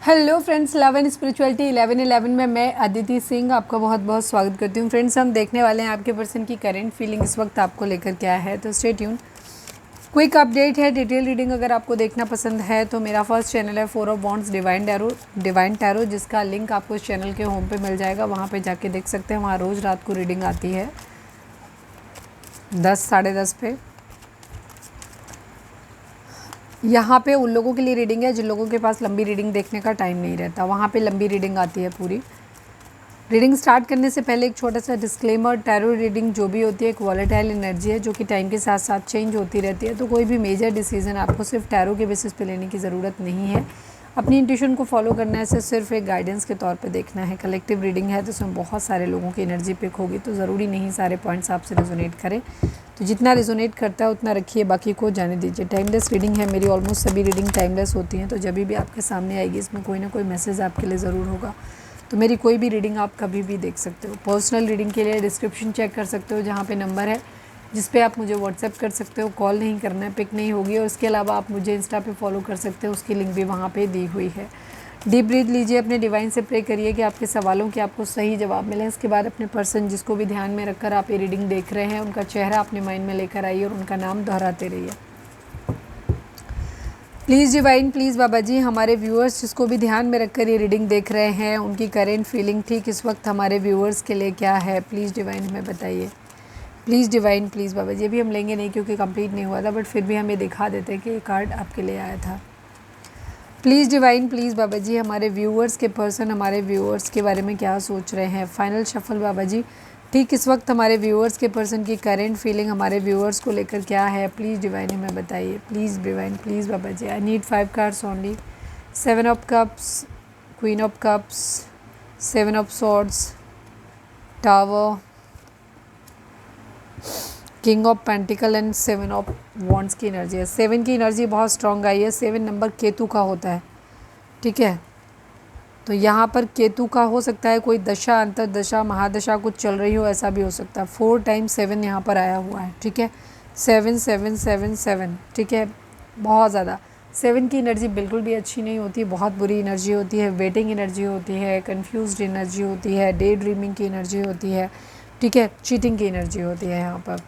Hello friends, love and spirituality 1111 में मैं अदिति सिंह आपका बहुत बहुत स्वागत करती हूँ। फ्रेंड्स, हम देखने वाले हैं आपके पर्सन की करंट फीलिंग इस वक्त आपको लेकर क्या है, तो स्टे ट्यून। क्विक अपडेट है, डिटेल रीडिंग अगर आपको देखना पसंद है तो मेरा फर्स्ट चैनल है 4 ऑफ वॉन्ड्स डिवाइन टैरो, जिसका लिंक आपको इस चैनल के होम पे मिल जाएगा। वहाँ पे जाके देख सकते हैं, वहाँ रोज़ रात को रीडिंग आती है 10 साढ़े 10 पे। यहाँ पे उन लोगों के लिए रीडिंग है जिन लोगों के पास लंबी रीडिंग देखने का टाइम नहीं रहता, वहाँ पे लंबी रीडिंग आती है पूरी। रीडिंग स्टार्ट करने से पहले एक छोटा सा डिस्क्लेमर, टैरो रीडिंग जो भी होती है एक वॉलेटाइल एनर्जी है जो कि टाइम के साथ साथ चेंज होती रहती है। तो कोई भी मेजर डिसीजन आपको सिर्फ टैरो के बेसिस पे लेने की ज़रूरत नहीं है। अपनी इंट्यूशन को फॉलो करना है, इसे सिर्फ एक गाइडेंस के तौर पे देखना है। कलेक्टिव रीडिंग है तो उसमें बहुत सारे लोगों की एनर्जी पिक होगी, तो ज़रूरी नहीं सारे पॉइंट्स आपसे रेजोनेट करें। तो जितना रेजोनेट करता है उतना रखिए, बाकी को जाने दीजिए। टाइमलेस रीडिंग है मेरी, ऑलमोस्ट सभी रीडिंग टाइमलेस होती हैं, तो जब भी आपके सामने आएगी इसमें कोई ना कोई मैसेज आपके लिए ज़रूर होगा। तो मेरी कोई भी रीडिंग आप कभी भी देख सकते हो। पर्सनल रीडिंग के लिए डिस्क्रिप्शन चेक कर सकते हो, जहाँ पे नंबर है जिस पे आप मुझे व्हाट्सएप कर सकते हो। कॉल नहीं करना है, पिक नहीं होगी। और इसके अलावा आप मुझे इंस्टा पे फॉलो कर सकते हो, उसकी लिंक भी वहाँ पे दी हुई है। डीप ब्रीथ लीजिए, अपने डिवाइन से प्रे करिए कि आपके सवालों के आपको सही जवाब मिले। इसके बाद अपने पर्सन जिसको भी ध्यान में रखकर आप ये रीडिंग देख रहे हैं, उनका चेहरा अपने माइंड में लेकर आइए और उनका नाम दोहराते रहिए। प्लीज़ डिवाइन, प्लीज़ बाबा जी, हमारे व्यूअर्स जिसको भी ध्यान में रखकर ये रीडिंग देख रहे हैं, उनकी करेंट फीलिंग ठीक इस वक्त हमारे व्यूअर्स के लिए क्या है, प्लीज़ डिवाइन हमें बताइए। प्लीज़ डिवाइन, प्लीज़ बाबा जी। ये भी हम लेंगे नहीं क्योंकि कंप्लीट नहीं हुआ था, बट फिर भी हमें दिखा देते हैं कि ये कार्ड आपके लिए आया था। प्लीज़ डिवाइन, प्लीज़ बाबा जी, हमारे व्यूअर्स के पर्सन हमारे व्यूअर्स के बारे में क्या सोच रहे हैं। फाइनल शफल बाबा जी, ठीक इस वक्त हमारे व्यूअर्स के पर्सन की करेंट फीलिंग हमारे व्यूअर्स को लेकर क्या है, प्लीज़ डिवाइन हमें बताइए। Please divine, please Baba ji. I need 5 cards only. 7 of cups, queen of cups, 7 of swords, tower, king of pentacle and 7 of wands की एनर्जी है। 7 की एनर्जी बहुत स्ट्रॉन्ग आई है। 7 नंबर केतु का होता है, ठीक है। तो यहाँ पर केतु का हो सकता है कोई दशा, अंतरदशा, महादशा कुछ चल रही हो, ऐसा भी हो सकता है। 4 टाइम्स 7 यहाँ पर आया हुआ है, ठीक है। 7 7 7 7, ठीक है। बहुत ज़्यादा 7 की एनर्जी बिल्कुल भी अच्छी नहीं होती, बहुत बुरी एनर्जी होती है। वेटिंग एनर्जी होती है, कन्फ्यूज्ड एनर्जी होती है, डे ड्रीमिंग की एनर्जी होती है, ठीक है। चीटिंग की एनर्जी होती है यहाँ पर।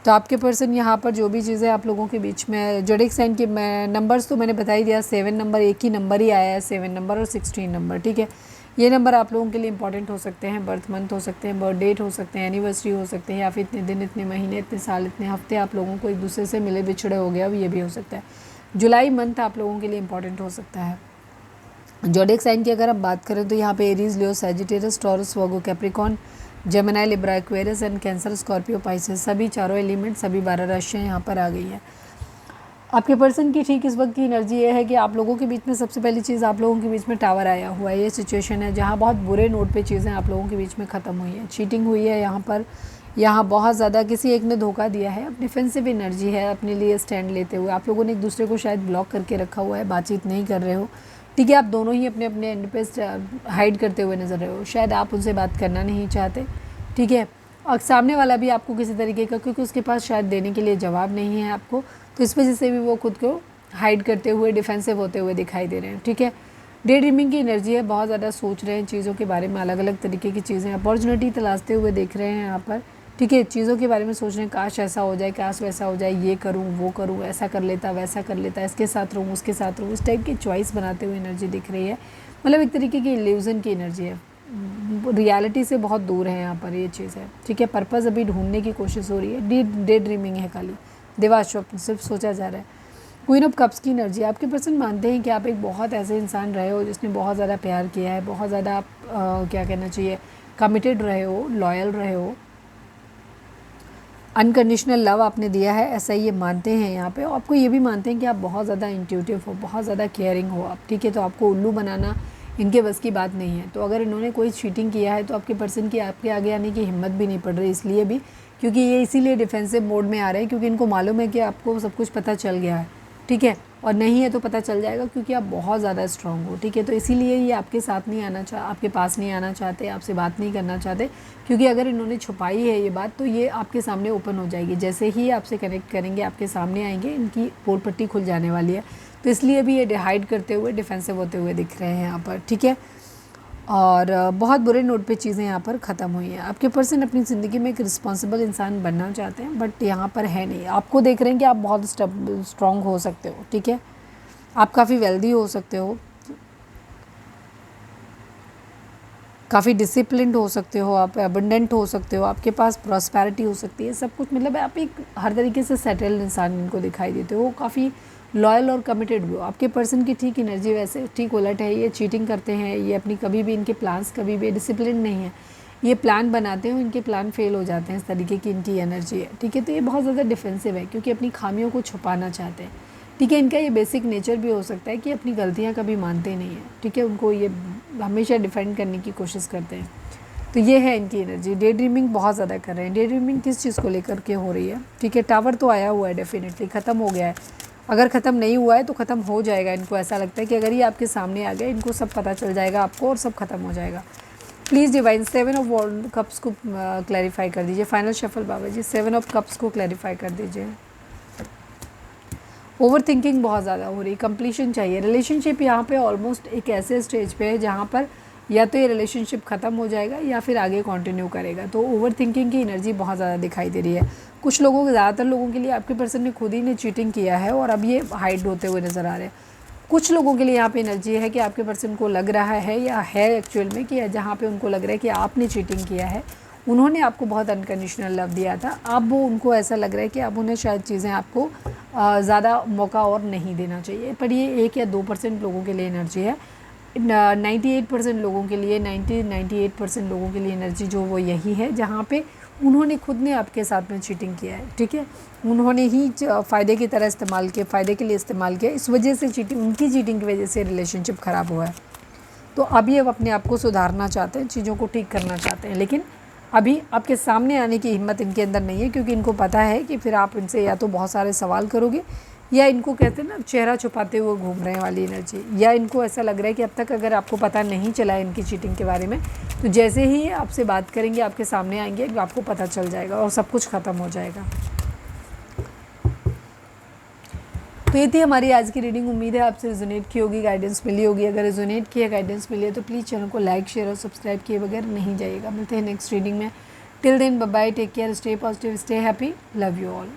तो आपके पर्सन यहाँ पर जो भी चीज़ें आप लोगों के बीच में, ज़ोडिएक साइन के नंबर्स तो मैंने बता ही दिया। 7 नंबर एक ही नंबर ही आया है, 7 नंबर और 16 नंबर, ठीक है। ये नंबर आप लोगों के लिए इंपॉर्टेंट हो सकते हैं। बर्थ मंथ हो सकते हैं, बर्थ डेट हो सकते हैं, एनिवर्सरी हो सकते हैं, या फिर इतने दिन, इतने महीने, इतने साल, इतने हफ्ते आप लोगों को एक दूसरे से मिले बिछड़े हो गया, ये भी हो सकता है। जुलाई मंथ आप लोगों के लिए इंपॉर्टेंट हो सकता है। ज़ोडिएक साइन की अगर आप बात करें तो यहाँ पे Aries, Leo, Sagittarius, taurus, Virgo, Capricorn, Gemini, Libra, Aquarius and cancer, Scorpio, Pisces, सभी चारों एलिमेंट, सभी 12 राशियाँ यहाँ पर आ गई हैं। आपके पर्सन की ठीक इस वक्त की एनर्जी ये है कि आप लोगों के बीच में सबसे पहली चीज़, आप लोगों के बीच में टावर आया हुआ है। ये सिचुएशन है जहाँ बहुत बुरे नोट पे चीज़ें आप लोगों के बीच में ख़त्म हुई हैं। चीटिंग हुई है यहाँ पर, यहाँ बहुत ज़्यादा किसी एक ने धोखा दिया है। अब डिफेंसिव एनर्जी है, अपने लिए स्टैंड लेते हुए आप लोगों ने एक दूसरे को शायद ब्लॉक करके रखा हुआ है, बातचीत नहीं कर रहे हो, ठीक है। आप दोनों ही अपने अपने एंड पे हाइड करते हुए नजर रहे हो। शायद आप उनसे बात करना नहीं चाहते, ठीक है। और सामने वाला भी आपको किसी तरीके का, क्योंकि उसके पास शायद देने के लिए जवाब नहीं है आपको, तो इस वजह से भी वो खुद को हाइड करते हुए, डिफेंसिव होते हुए दिखाई दे रहे हैं, ठीक है। डे ड्रीमिंग की एनर्जी है, बहुत ज़्यादा सोच रहे हैं चीज़ों के बारे में, अलग अलग तरीके की चीज़ें, अपॉर्चुनिटी तलाशते हुए देख रहे हैं यहाँ पर, ठीक है। चीज़ों के बारे में सोच रहे हैं, काश ऐसा हो जाए, काश वैसा हो जाए, ये करूँ वो करूँ, ऐसा कर लेता वैसा कर लेता, इसके साथ रहूँ उसके साथ रहूँ, इस टाइप की चॉइस बनाते हुए एनर्जी दिख रही है। मतलब एक तरीके की इल्यूजन की एनर्जी है, रियलिटी से बहुत दूर है यहाँ पर ये चीज़ है, ठीक है। पर्पज़ अभी ढूंढने की कोशिश हो रही है। डे ड्रीमिंग है, खाली दिवा स्वप्न सिर्फ सोचा जा रहा है। क्वीन ऑफ कप्स की एनर्जी, आपके पर्सन मानते हैं कि आप एक बहुत ऐसे इंसान रहे हो जिसने बहुत ज़्यादा प्यार किया है, बहुत ज़्यादा आप क्या कहना चाहिए, कमिटेड रहे हो, लॉयल रहे हो, अनकंडीशनल लव आपने दिया है, ऐसा ये मानते हैं यहाँ पे। आपको ये भी मानते हैं कि आप बहुत ज़्यादा इंट्यूटिव हो, बहुत ज़्यादा केयरिंग हो आप, ठीक है। तो आपको उल्लू बनाना इनके बस की बात नहीं है। तो अगर इन्होंने कोई चीटिंग किया है तो आपके पर्सन की आपके आगे आने की हिम्मत भी नहीं पड़ रही, इसलिए भी क्योंकि ये इसीलिए डिफेंसिव मोड में आ रहे हैं, क्योंकि इनको मालूम है कि आपको सब कुछ पता चल गया है, ठीक है। और नहीं है तो पता चल जाएगा, क्योंकि आप बहुत ज़्यादा स्ट्रांग हो, ठीक है। तो इसीलिए ये आपके साथ नहीं आना आपके पास नहीं आना चाहते, आपसे बात नहीं करना चाहते, क्योंकि अगर इन्होंने छुपाई है ये बात तो ये आपके सामने ओपन हो जाएगी। जैसे ही आपसे कनेक्ट करेंगे, आपके सामने आएंगे, इनकी पोल पट्टी खुल जाने वाली है। तो इसलिए भी ये हाइड करते हुए डिफेंसिव होते हुए दिख रहे हैं यहाँ पर, ठीक है। और बहुत बुरे नोट पे चीज़ें यहाँ पर ख़त्म हुई हैं। आपके पर्सन अपनी ज़िंदगी में एक रिस्पॉन्सिबल इंसान बनना चाहते हैं, बट यहाँ पर है नहीं। आपको देख रहे हैं कि आप बहुत स्ट्रॉन्ग हो सकते हो, ठीक है, आप काफ़ी वेल्दी हो सकते हो, काफ़ी डिसिप्लिन्ड हो सकते हो, आप अबंडेंट हो सकते हो, आपके पास प्रॉस्पेरिटी हो सकती है, सब कुछ, मतलब आप एक हर तरीके से सेटल्ड इंसान इनको दिखाई देते हो, काफ़ी लॉयल और कमिटेड भी हो। आपके पर्सन की ठीक एनर्जी वैसे ठीक उलट है, ये चीटिंग करते हैं, ये अपनी कभी भी इनके प्लान्स कभी भी डिसिप्लिन नहीं है, ये प्लान बनाते हैं, इनके प्लान फेल हो जाते हैं, इस तरीके की इनकी एनर्जी है, ठीक है। तो ये बहुत ज़्यादा डिफेंसिव है क्योंकि अपनी खामियों को छुपाना चाहते हैं, ठीक है। इनका ये बेसिक नेचर भी हो सकता है कि अपनी गलतियाँ कभी मानते नहीं हैं, ठीक है, उनको ये हमेशा डिफेंड करने की कोशिश करते हैं। तो ये है इनकी एनर्जी। डे ड्रीमिंग बहुत ज़्यादा कर रहे हैं। डे ड्रीमिंग किस चीज़ को लेकर के हो रही है, ठीक है, टावर तो आया हुआ है, डेफिनेटली ख़त्म हो गया है। अगर ख़त्म नहीं हुआ है तो ख़त्म हो जाएगा। इनको ऐसा लगता है कि अगर ये आपके सामने आ गया, इनको सब पता चल जाएगा आपको और सब ख़त्म हो जाएगा। Please divine 7 of world cups को क्लैरिफाई कर दीजिए। Final shuffle Baba ji, 7 of cups को क्लैरिफाई कर दीजिए। ओवर थिंकिंग बहुत ज़्यादा हो रही, कंप्लीशन चाहिए। रिलेशनशिप यहाँ पे ऑलमोस्ट एक ऐसे स्टेज पे है जहाँ पर या तो ये रिलेशनशिप ख़त्म हो जाएगा या फिर आगे कंटिन्यू करेगा। तो ओवर थिंकिंग की एनर्जी बहुत ज़्यादा दिखाई दे रही है। कुछ लोगों को, ज़्यादातर लोगों के लिए आपके पर्सन ने खुद ही ने चीटिंग किया है और अब ये हाइड होते हुए नज़र आ रहे हैं। कुछ लोगों के लिए यहाँ पे एनर्जी है कि आपके पर्सन को लग रहा है या है एक्चुअल में कि जहाँ पे उनको लग रहा है कि आपने चीटिंग किया है, उन्होंने आपको बहुत अनकंडीशनल लव दिया था, अब वो उनको ऐसा लग रहा है कि अब उन्हें शायद चीज़ें आपको ज़्यादा मौका और नहीं देना चाहिए। पर ये 1 या 2% लोगों के लिए एनर्जी है। 98% लोगों के लिए, 98% लोगों के लिए एनर्जी जो वो यही है जहाँ पे उन्होंने खुद ने आपके साथ में चीटिंग किया है, ठीक है, उन्होंने ही फ़ायदे की तरह इस्तेमाल किया, फ़ायदे के लिए इस्तेमाल किया, इस वजह से चीटिंग, उनकी चीटिंग की वजह से रिलेशनशिप ख़राब हुआ है। तो अब ये अपने आप को सुधारना चाहते हैं, चीज़ों को ठीक करना चाहते हैं, लेकिन अभी आपके सामने आने की हिम्मत इनके अंदर नहीं है क्योंकि इनको पता है कि फिर आप इनसे या तो बहुत सारे सवाल करोगे या इनको कहते हैं ना चेहरा छुपाते हुए घूम रहे हैं वाली एनर्जी, या इनको ऐसा लग रहा है कि अब तक अगर आपको पता नहीं चला है इनकी चीटिंग के बारे में, तो जैसे ही आपसे बात करेंगे, आपके सामने आएंगे, आपको पता चल जाएगा और सब कुछ ख़त्म हो जाएगा। तो ये थी हमारी आज की रीडिंग। उम्मीद है आपसे रिजोनेट की होगी, गाइडेंस मिली होगी। अगर रिजोनेट किया, गाइडेंस मिली है तो प्लीज़ चैनल को लाइक, शेयर और सब्सक्राइब किए बगैर नहीं जाइएगा। मिलते हैं नेक्स्ट रीडिंग में। Till then bye bye, take care, stay positive, stay happy, love you all.